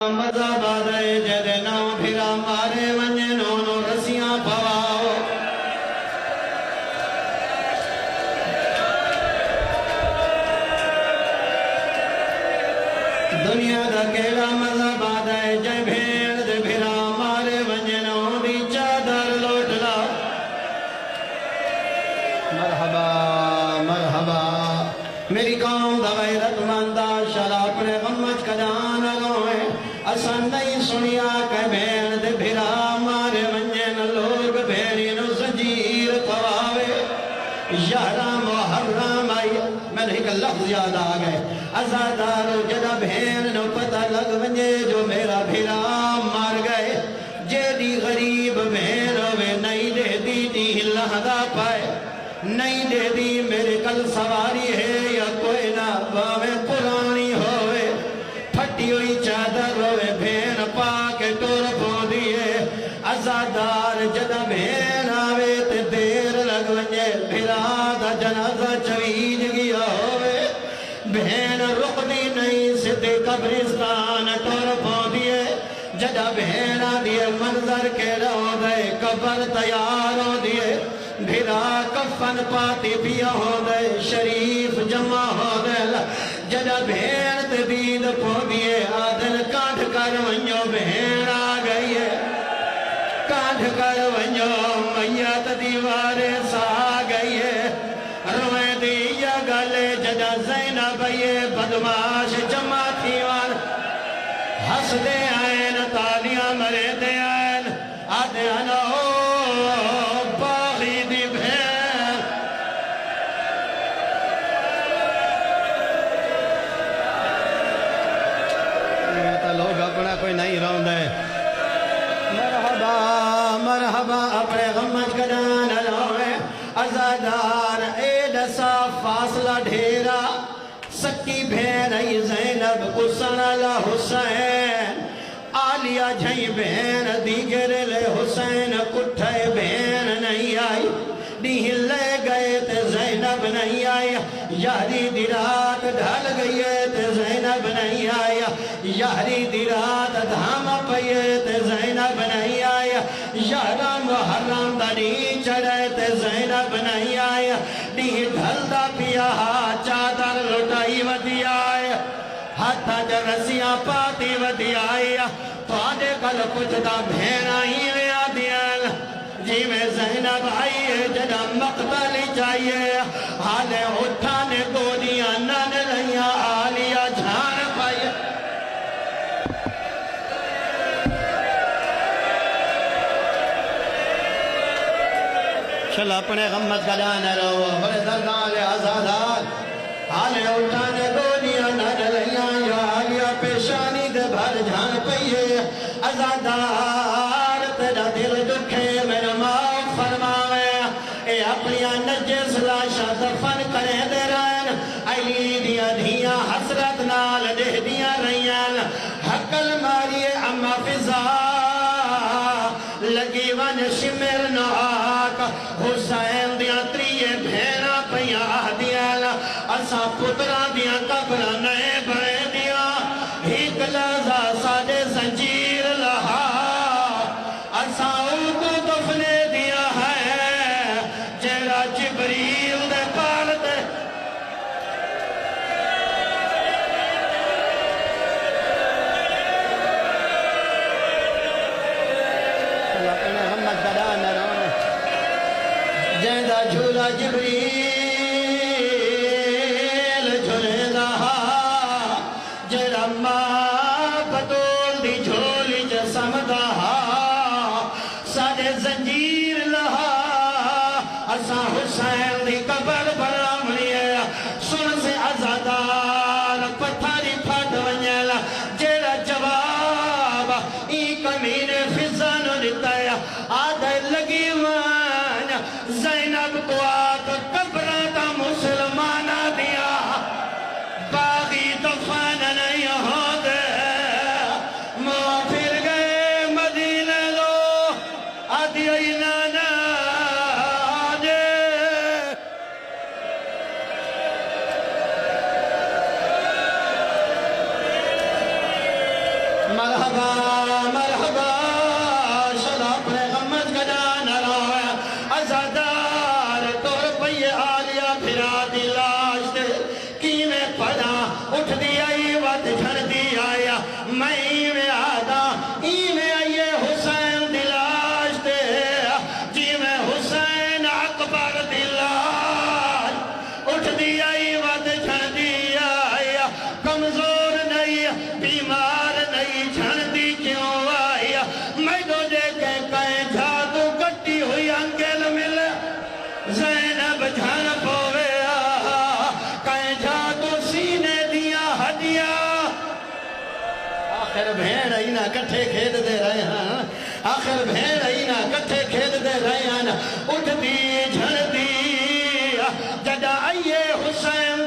مزہ بادے جدے ناؤ پھرا مارے ونجے نونو رسیاں پواؤ دنیا دا کیڑا مزہ بادے جے بھیڑ دے پھرا مارے ونجے نونو دی چادر لوٹ لا مرحبا مرحبا میری قوم دا غیرت مندہ شلا اپنے غمج کا جان لوئے اسان نہیں سنیا کہ بھین دے بھرا مارے ونجن لوگ بھیری نو زنجیر پواوے یارام و حرام آئی میں نے ایک لفظ یاد آگئے ازادارو جدا بھین نو پتہ لگ ونجے جو میرا بھرا مار گئے جیدی غریب بھین ہوئے نہیں دے دی دی لہدہ پائے نہیں دے دی میرے کل سواری ہے یا کوئی نہ باویں پرانی ہوئے پھٹی ہوئی چادر روئے بھین پاک ٹور پھو دیئے ازادار جدہ بھین آوے تے دیر لگ ونجے بھرا دا جنازہ چویج گیا ہوئے بھین رخ دی نہیں سدھے قبرستان ٹور پھو دیئے جدہ بھین دیئے منظر کے رو دے قبر تیار ہو دیئے بھرا کفن پاتی پیا ہو دے شریف جمع ہو دے جدہ بھین تے دید پو دیئے آدن کانڈ کر ونجو بھین آ گئی ہے کانڈ کر ونجو میت دیوارے سا گئی ہے روئے دیا گلے جدہ زینب یہ بدماش جمع تھیوان ہس دے آئین تالیاں مرے دے آئین آدھے انہو کوئی نہیں رون دے مرحبا مرحبا اپنے غمج کا جان لوئے ازادار اید سا فاصلہ ڈھیرا سکی بھین ای زینب قسن اللہ حسین آلیا جھائی بھین دیگر لے حسین کٹھے بھین نہیں آئی دیہن لے گئے تے زینب نہیں آئی یاری دی رات ڈھل گئی تے زینب نہیں آئی یاری دی رات دھام پئیے تے زینب نہیں آئی یارم و حرام دنی چڑھے تے زینب نہیں آئی دیہ ڈھل دا پیا چادر لٹائی ودی آئی ہاتھا جرسیاں پاتی ودی آئی پانے کل کچھ دا بھینا ہی ریا دیال جی میں زینب آئی ہے جدہ مقتل چاہیے حالے اٹھانے گولیاں نان لئیاں آلیا جھان پائیے چل اپنے غمت کا جانا رہو بڑے دردان آزادات حالے اٹھانے گولیاں نان لئیاں یا آلیا پیشانی دے بھر جھان پائیے آزادار تیرا دل دکھے میرا معاف فرماوے اے اپنیاں نجس لاشا دفن کرے دے رہن علی دیا دھیاں حسرت نال دہ دیا رہیان حقل ماری اما فضا لگی ون شمر نو آکا حسین دیا تریے بھینا پیا دیا اسا پترا دیا قبرہ نئے بڑے دیا ایک لحظہ ساڑے زنجیر لہا اسا کو دفنے دیا ہے جیرا جبریل دے پال دے جیدہ جھولا جبریل جھولے دہا جیرا ماں پتول دی جھولی جسم دہا ساڑے زنجیر لہا اسا حسین دی قبر برام لیے سن سے ازادار پتھاری پھٹ ونجیلا جیرا جواب ای کمین فضانو دیتا ہے آدھے لگی وان زینب کو آتا قبر مرحبا مرحبا شلا اپنے غمت کا جانا رویا ازادار تور پئی آلیا پھرا دی لاش دے کیویں پڑا اٹھ دی آئی وات جھڑ دی آیا میں میں آدھا ایویں آئیے حسین دی لاش دے جیویں حسین اکبر دی لاش اٹھ دی آئی وات جھڑ دی آیا کمزور نہیں بیمار نہیں جھڑ دی کیوں آیا میں دو دے کے کہیں جادو کٹی ہوئی انگل مل زینب جھڑ پوے کہیں جادو سینے دیا ہڈیا آخر بھین اینا کٹھے کھید دے رہے ہیں آخر بھین اینا کٹھے کھید دے رہے ہیں اٹھ دی جھڑ دی جدا آئیے حسین